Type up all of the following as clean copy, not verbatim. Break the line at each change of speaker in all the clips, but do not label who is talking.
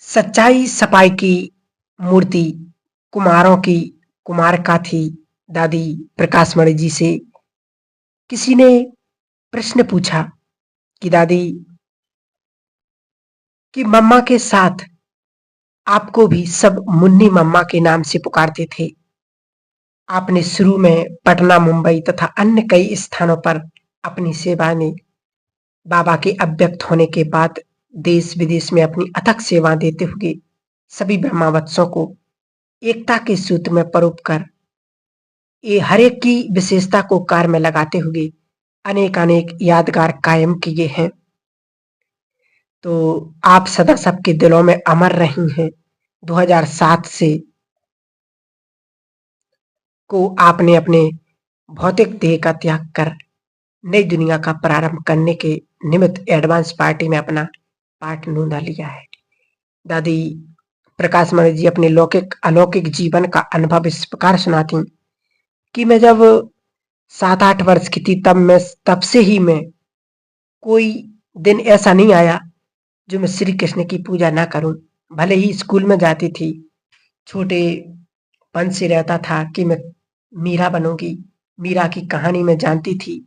सच्चाई सपाई की मूर्ति कुम्हारों की कुम्हारिका थी दादी प्रकाशमणि जी से। किसी ने प्रश्न पूछा कि दादी, कि मम्मा के साथ आपको भी सब मुन्नी मम्मा के नाम से पुकारते थे। आपने शुरू में पटना, मुंबई तथा अन्य कई स्थानों पर अपनी सेवा ने बाबा के अव्यक्त होने के बाद देश विदेश में अपनी अथक सेवा देते हुए सभी ब्रह्मावत्सों को एकता के सूत्र में परोप कर ये हर एक की विशेषता को कार्य में लगाते हुए अनेक अनेक यादगार कायम किए हैं। तो आप सदा सबके दिलों में अमर रही हैं। 2007 से को आपने अपने भौतिक देह का त्याग कर नई दुनिया का प्रारंभ करने के निमित्त एडवांस पार्टी में अपना पार्ट नोंदा लिया है। दादी प्रकाशमणि जी अपने लौकिक अलौकिक जीवन का अनुभव इस प्रकार सुनाती कि मैं जब 7-8 वर्ष की थी तब से ही मैं कोई दिन ऐसा नहीं आया जो मैं श्री कृष्ण की पूजा ना करूं। भले ही स्कूल में जाती थी, छोटेपन से रहता था कि मैं मीरा बनूंगी। मीरा की कहानी मैं जानती थी।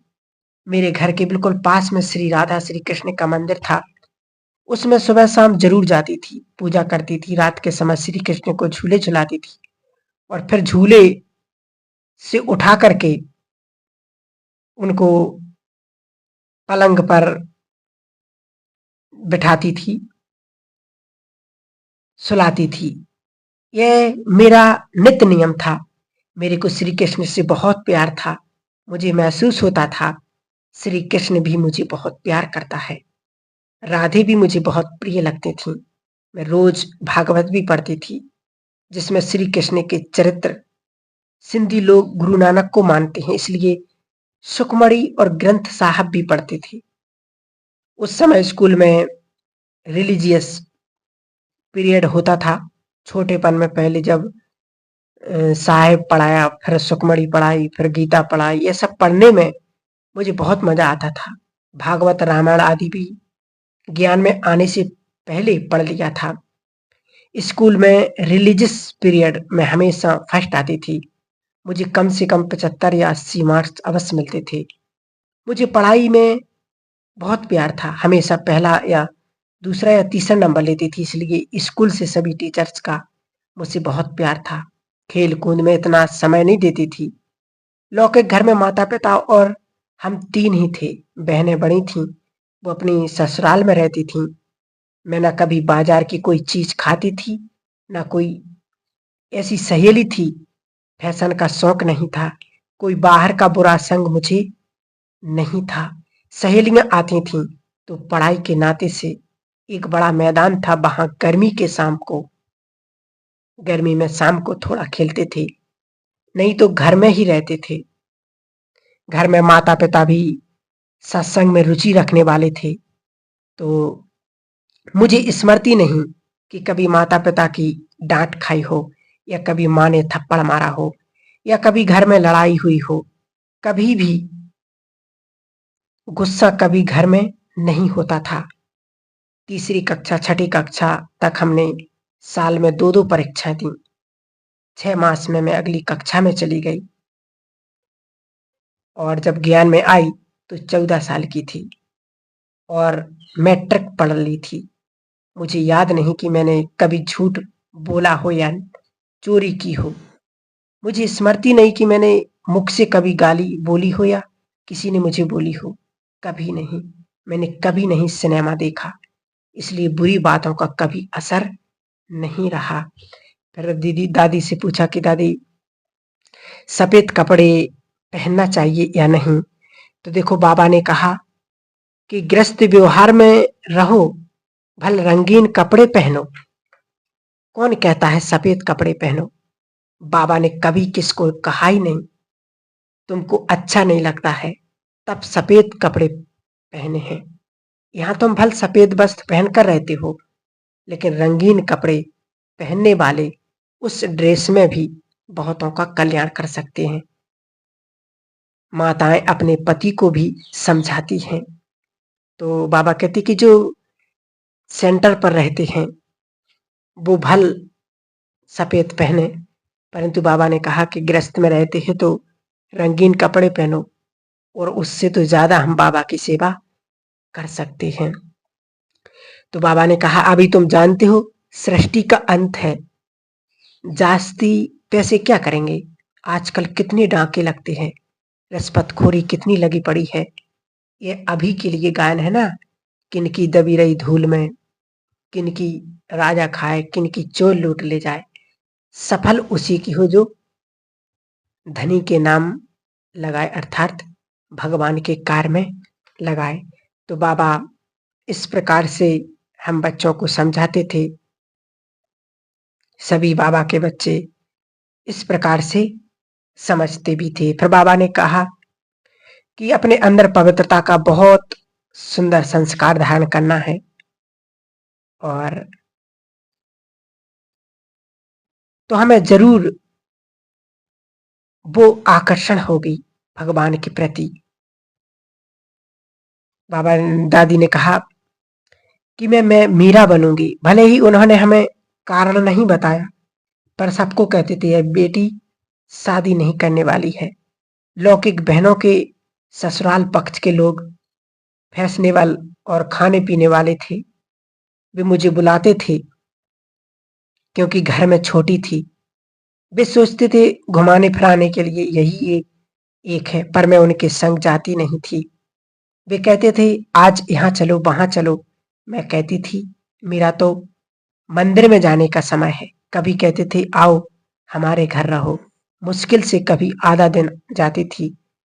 मेरे घर के बिल्कुल पास में श्री राधा श्री कृष्ण का मंदिर था। उसमें सुबह शाम जरूर जाती थी, पूजा करती थी। रात के समय श्री कृष्ण को झूले झुलाती थी और फिर झूले से उठा करके उनको पलंग पर बिठाती थी, सुलाती थी। यह मेरा नित्य नियम था। मेरे को श्री कृष्ण से बहुत प्यार था। मुझे महसूस होता था श्री कृष्ण भी मुझे बहुत प्यार करता है। राधे भी मुझे बहुत प्रिय लगती थी। मैं रोज भागवत भी पढ़ती थी जिसमें श्री कृष्ण के चरित्र। सिंधी लोग गुरु नानक को मानते हैं, इसलिए सुखमणि और ग्रंथ साहब भी पढ़ते थे। उस समय स्कूल में रिलीजियस पीरियड होता था। छोटेपन में पहले जब साहेब पढ़ाया, फिर सुखमणि पढ़ाई, फिर गीता पढ़ाई, ये सब पढ़ने में मुझे बहुत मजा आता था। भागवत रामायण आदि भी ज्ञान में आने से पहले पढ़ लिया था। स्कूल में रिलीजियस पीरियड में हमेशा फर्स्ट आती थी। मुझे कम से कम 75 या 80 मार्क्स अवश्य मिलते थे। मुझे पढ़ाई में बहुत प्यार था। हमेशा पहला या दूसरा या तीसरा नंबर लेती थी, इसलिए स्कूल से सभी टीचर्स का मुझसे बहुत प्यार था। खेल कूद में इतना समय नहीं देती थी। लौकिक घर में माता पिता और हम 3 ही थे। बहनें बड़ी थीं, वो अपनी ससुराल में रहती थीं। मैं ना कभी बाजार की कोई चीज खाती थी, ना कोई ऐसी सहेली थी। फैशन का शौक नहीं था। कोई बाहर का बुरा संग मुझे नहीं था। सहेलियां आती थीं तो पढ़ाई के नाते से एक बड़ा मैदान था, वहां गर्मी में शाम को थोड़ा खेलते थे, नहीं तो घर में ही रहते थे। घर में माता पिता भी सत्संग में रुचि रखने वाले थे, तो मुझे स्मृति नहीं कि कभी माता पिता की डांट खाई हो, या कभी माँ ने थप्पड़ मारा हो, या कभी घर में लड़ाई हुई हो। कभी भी गुस्सा कभी घर में नहीं होता था। तीसरी कक्षा छठी कक्षा तक हमने साल में 2-2 परीक्षाएं दी। 6 मास में मैं अगली कक्षा में चली गई और जब ज्ञान में आई तो 14 साल की थी और मैट्रिक पढ़ ली थी। मुझे याद नहीं कि मैंने कभी झूठ बोला हो या चोरी की हो। मुझे स्मृति नहीं कि मैंने मुख से कभी गाली बोली हो या किसी ने मुझे बोली हो। कभी नहीं। मैंने कभी नहीं सिनेमा देखा, इसलिए बुरी बातों का कभी असर नहीं रहा। फिर दीदी दादी से पूछा कि दादी, सफेद कपड़े पहनना चाहिए या नहीं? तो देखो, बाबा ने कहा कि गृहस्थ व्यवहार में रहो, भल रंगीन कपड़े पहनो। कौन कहता है सफेद कपड़े पहनो? बाबा ने कभी किसको कहा ही नहीं। तुमको अच्छा नहीं लगता है तब सफेद कपड़े पहने हैं। यहाँ तुम भल सफेद वस्त्र पहनकर रहते हो, लेकिन रंगीन कपड़े पहनने वाले उस ड्रेस में भी बहुतों का कल्याण कर सकते हैं। माताएं अपने पति को भी समझाती हैं। तो बाबा कहते कि जो सेंटर पर रहते हैं वो भल सफेद पहने, परंतु बाबा ने कहा कि गृहस्थ में रहते हैं तो रंगीन कपड़े पहनो, और उससे तो ज्यादा हम बाबा की सेवा कर सकते हैं। तो बाबा ने कहा, अभी तुम जानते हो सृष्टि का अंत है, जास्ती पैसे क्या करेंगे, आजकल कितने डाके लगते हैं, रिश्वतखोरी कितनी लगी पड़ी है। ये अभी के लिए गायन है ना, किनकी दबी रही धूल में, किनकी राजा खाए, किनकी चोर लूट ले जाए, सफल उसी की हो जो धनी के नाम लगाए, अर्थात भगवान के कार्य में लगाए। तो बाबा इस प्रकार से हम बच्चों को समझाते थे, सभी बाबा के बच्चे इस प्रकार से समझते भी थे। फिर बाबा ने कहा कि अपने अंदर पवित्रता का बहुत सुंदर संस्कार धारण करना है, और तो हमें जरूर वो आकर्षण होगी भगवान के प्रति। बाबा दादी ने कहा कि मैं मीरा बनूंगी। भले ही उन्होंने हमें कारण नहीं बताया, पर सबको कहते थे, यह बेटी शादी नहीं करने वाली है। लौकिक बहनों के ससुराल पक्ष के लोग फैशनेबल और खाने पीने वाले थे, वे मुझे बुलाते थे क्योंकि घर में छोटी थी। वे सोचते थे घुमाने फिराने के लिए यही एक है, पर मैं उनके संग जाती नहीं थी। वे कहते थे आज यहाँ चलो वहां चलो, मैं कहती थी मेरा तो मंदिर में जाने का समय है। कभी कहते थे आओ हमारे घर रहो। मुश्किल से कभी आधा दिन जाती थी,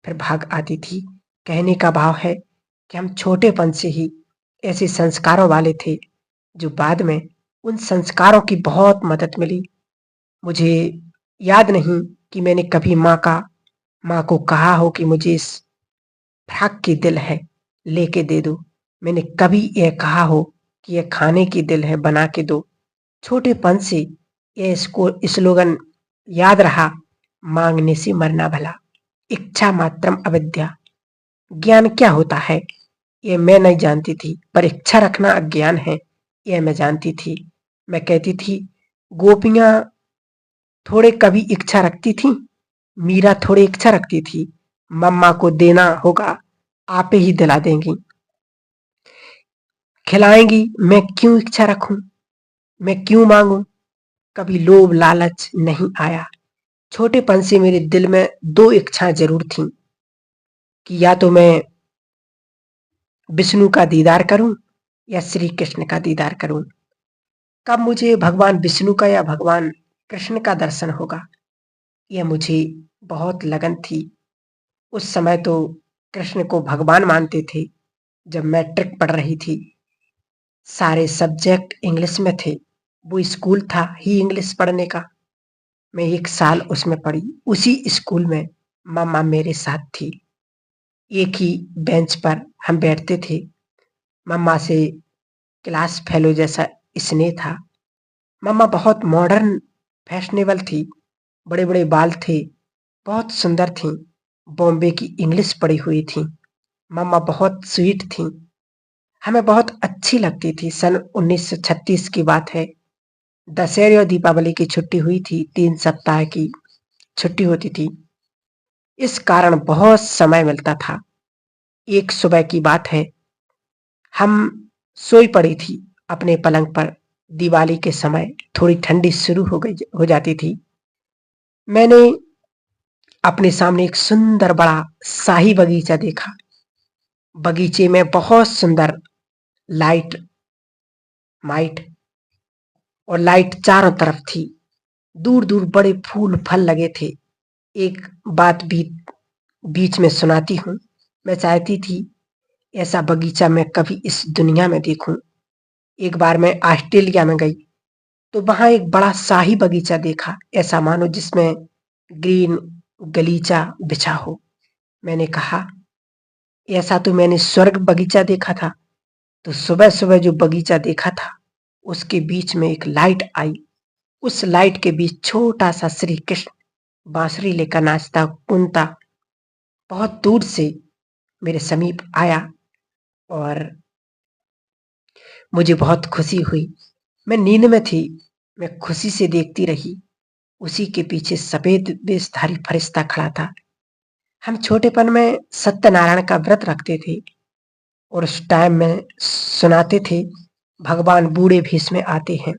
फिर भाग आती थी। कहने का भाव है कि हम छोटेपन से ही ऐसे संस्कारों वाले थे, जो बाद में उन संस्कारों की बहुत मदद मिली। मुझे याद नहीं कि मैंने कभी माँ को कहा हो कि मुझे इस फ्रॉक की दिल है, लेके दे दो। मैंने कभी यह कहा हो कि यह खाने की दिल है, बना के दो। छोटेपन से यह इसको स्लोगन याद रहा, मांगने से मरना भला, इच्छा मात्रम अविद्या। ज्ञान क्या होता है यह मैं नहीं जानती थी, पर इच्छा रखना अज्ञान है यह मैं जानती थी। मैं कहती थी गोपियां थोड़े कभी इच्छा रखती थी, मीरा थोड़ी इच्छा रखती थी, मम्मा को देना होगा आप ही दिला देंगी, खिलाएंगी, मैं क्यों इच्छा रखूं, मैं क्यों मांगू। कभी लोभ लालच नहीं आया। छोटेपन से मेरे दिल में दो इच्छाएं जरूर थीं कि या तो मैं विष्णु का दीदार करूं या श्री कृष्ण का दीदार करूं। कब मुझे भगवान विष्णु का या भगवान कृष्ण का दर्शन होगा, यह मुझे बहुत लगन थी। उस समय तो कृष्ण को भगवान मानते थे। जब मैट्रिक पढ़ रही थी, सारे सब्जेक्ट इंग्लिश में थे, वो स्कूल था ही इंग्लिश पढ़ने का। मैं 1 साल उसमें पढ़ी। उसी स्कूल में मम्मा मेरे साथ थी, एक ही बेंच पर हम बैठते थे। मम्मा से क्लास फेलो जैसा स्नेह था। मम्मा बहुत मॉडर्न फैशनेबल थी, बड़े बड़े बाल थे, बहुत सुंदर थीं, बॉम्बे की इंग्लिश पढ़ी हुई थी। मम्मा बहुत स्वीट थी, हमें बहुत अच्छी लगती थी। सन 1936 की बात है। दशहरे और दीपावली की छुट्टी हुई थी, 3 सप्ताह की छुट्टी होती थी, इस कारण बहुत समय मिलता था। एक सुबह की बात है, हम सोई पड़ी थी अपने पलंग पर। दिवाली के समय थोड़ी ठंडी शुरू हो जाती थी। मैंने अपने सामने एक सुंदर बड़ा शाही बगीचा देखा। बगीचे में बहुत सुंदर लाइट माइट और लाइट चारों तरफ थी। दूर दूर बड़े फूल फल लगे थे। एक बात भी बीच में सुनाती हूँ। मैं चाहती थी ऐसा बगीचा मैं कभी इस दुनिया में देखूं। एक बार मैं ऑस्ट्रेलिया में गई तो वहां एक बड़ा शाही बगीचा देखा, ऐसा मानो जिसमें ग्रीन गलीचा बिछा हो। मैंने कहा ऐसा तो मैंने स्वर्ग बगीचा देखा था। तो सुबह सुबह जो बगीचा देखा था, उसके बीच में एक लाइट आई। उस लाइट के बीच छोटा सा श्री कृष्ण बांसुरी लेकर नाचता कूदता बहुत दूर से मेरे समीप आया, और मुझे बहुत खुशी हुई। मैं नींद में थी, मैं खुशी से देखती रही। उसी के पीछे सफेद वेशधारी फरिश्ता खड़ा था। हम छोटेपन में सत्यनारायण का व्रत रखते थे और उस टाइम में सुनाते थे भगवान बूढ़े भेष में आते हैं।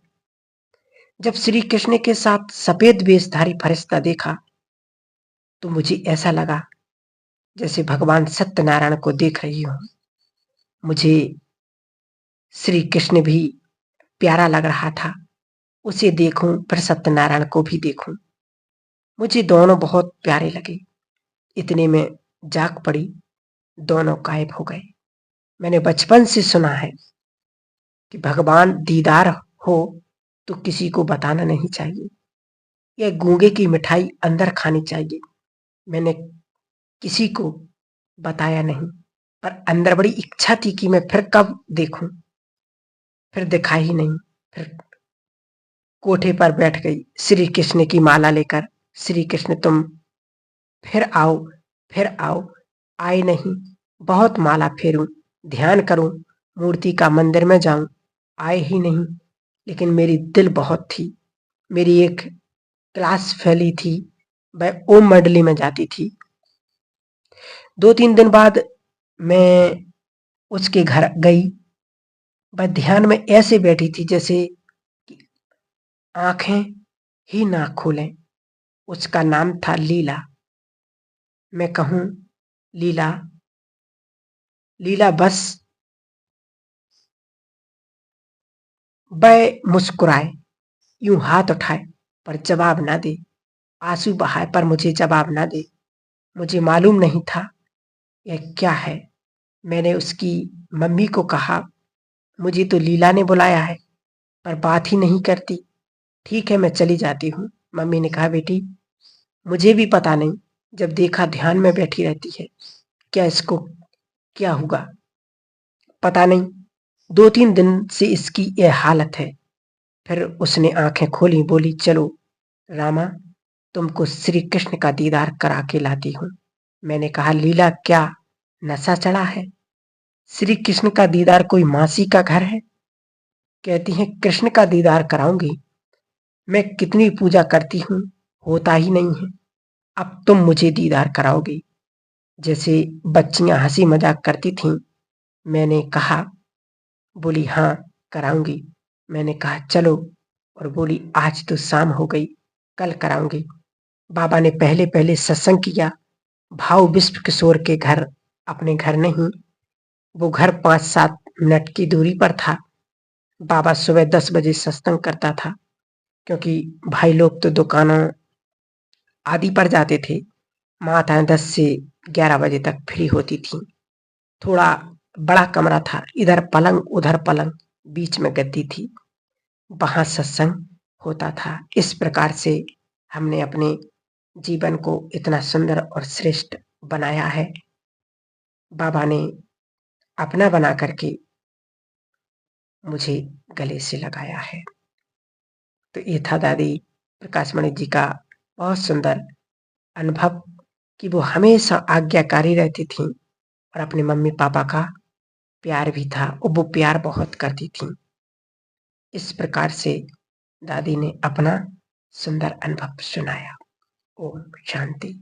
जब श्री कृष्ण के साथ सफेद वेशधारी फरिश्ता देखा तो मुझे ऐसा लगा जैसे भगवान सत्यनारायण को देख रही हूं। मुझे श्री कृष्ण भी प्यारा लग रहा था। उसे देखूं फिर सत्यनारायण को भी देखूं। मुझे दोनों बहुत प्यारे लगे। इतने में जाग पड़ी, दोनों गायब हो गए। मैंने बचपन से सुना है कि भगवान दीदार हो तो किसी को बताना नहीं चाहिए। यह गूंगे की मिठाई अंदर खानी चाहिए। मैंने किसी को बताया नहीं, पर अंदर बड़ी इच्छा थी कि मैं फिर कब देखूं। फिर दिखा ही नहीं। फिर कोठे पर बैठ गई श्री कृष्ण की माला लेकर। श्री कृष्ण तुम फिर आओ, फिर आओ। आए नहीं। बहुत माला फेरूं, ध्यान करूं, मूर्ति का मंदिर में जाऊं, आए ही नहीं। लेकिन मेरी दिल बहुत थी। मेरी एक क्लास फैली थी, वह ओम मंडली में जाती थी। 2-3 दिन बाद मैं उसके घर गई। वह ध्यान में ऐसे बैठी थी जैसे कि आंखें ही ना खोलें। उसका नाम था लीला। मैं कहूं लीला, लीला बस। वह मुस्कुराए, यूं हाथ उठाए पर जवाब ना दे, आंसू बहाए पर मुझे जवाब ना दे। मुझे मालूम नहीं था यह क्या है। मैंने उसकी मम्मी को कहा, मुझे तो लीला ने बुलाया है पर बात ही नहीं करती। ठीक है, मैं चली जाती हूँ। मम्मी ने कहा, बेटी मुझे भी पता नहीं, जब देखा ध्यान में बैठी रहती है। क्या इसको क्या हुआ पता नहीं। 2-3 दिन से इसकी यह हालत है। फिर उसने आंखें खोली, बोली, चलो रामा, तुमको श्री कृष्ण का दीदार करा के लाती हूँ। मैंने कहा, लीला क्या नशा चढ़ा है? श्री कृष्ण का दीदार कोई मासी का घर है? कहती है कृष्ण का दीदार कराऊंगी। मैं कितनी पूजा करती हूँ, होता ही नहीं है। अब तुम मुझे दीदार कराओगी। जैसे बच्चियां हंसी मजाक करती थीं। मैंने कहा, बोली हाँ कराऊंगी। मैंने कहा चलो, और बोली आज तो शाम हो गई, कल कराऊंगी। बाबा ने पहले पहले सत्संग किया भाव विश्व किशोर के घर, अपने घर नहीं। वो घर 5-7 मिनट की दूरी पर था। बाबा सुबह 10 बजे सत्संग करता था, क्योंकि भाई लोग तो दुकानों आदि पर जाते थे। माताएं 10 से 11 बजे तक फ्री होती थीं। थोड़ा बड़ा कमरा था, इधर पलंग उधर पलंग, बीच में गद्दी थी। वहां सत्संग होता था। इस प्रकार से हमने अपने जीवन को इतना सुंदर और श्रेष्ठ बनाया है। बाबा ने अपना बना करके मुझे गले से लगाया है। तो ये था दादी प्रकाशमणि जी का बहुत सुंदर अनुभव कि वो हमेशा आज्ञाकारी रहती थीं और अपने मम्मी पापा का प्यार भी था और वो प्यार बहुत करती थीं। इस प्रकार से दादी ने अपना सुंदर अनुभव सुनाया। ओम शांति।